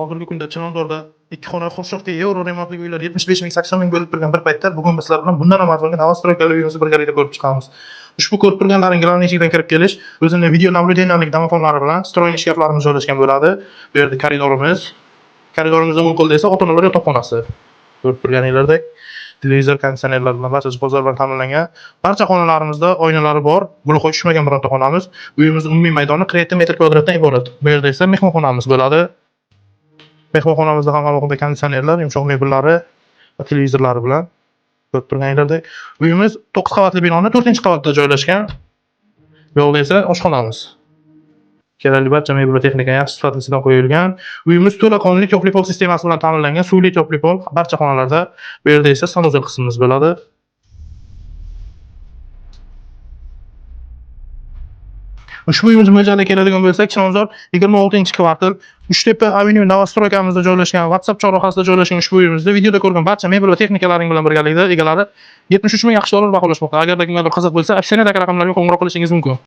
Hozirgi kunda Chilonzorda 2 xona Xurshidagi Euro remontli uylar 75 ming 80 ming bo'lib turgan bir paytda bugun biz sizlar bilan bundan ham arzonga novostroykali uyimizni birgalikda ko'rib chiqamiz. Ushbu ko'rib turganlaringizlarning ichidan kirib kelish o'zini video navigatsiyalik domofonlari bilan stroyni shkaflarimiz joylashgan bo'ladi. Bu yerda koridorimiz. Koridorimizda o'ng qo'lda esa ota-onalar yotoqxonasi. Ko'rib turganinglardek televizor, konditsionerlar bilan barcha jihozlar bilan ta'minlangan. Barcha xonalarimizda oynalari bor. Buloqqa tushmagan bironta xonamiz. Uyimiz umumiy maydoni 47 metr kvadratdan iborat. Bu yerda esa mehmonxonamiz bo'ladi. Mehmonxonamizda ham alohida konditsionerlar, yumshoq mebellari va televizorlari bilan ko'rib turganinglardek uyimiz 9 qavatli binoning 4-qavatida joylashgan. Bu yoqda esa oshxonamiz. Kerakli barcha mebel va texnika yaxshi sifatida qo'yilgan. Uyimiz to'laqonli to'pli pol sistemasi bilan ta'minlangan, suvli to'pli pol barcha xonalarda. Bu yerda esa sanuzel qismimiz bo'ladi. Ushbu uyimiz mo'ljalga keladigan bo'lsak, Chilonzor 26-kvartal Uchtepa Avenue Novostroykamizda joylashgan, WhatsApp chorrahasida joylashgan ushbu uyimizda videoda ko'rgan barcha mebel va texnikalaring bilan birgalikda egalari 73 ming yaxshi dollar baholashmoqda. Agarda kimgadir qiziq bo'lsa, aksiyadagi raqamlarga qo'ng'iroq qilishingiz mumkin.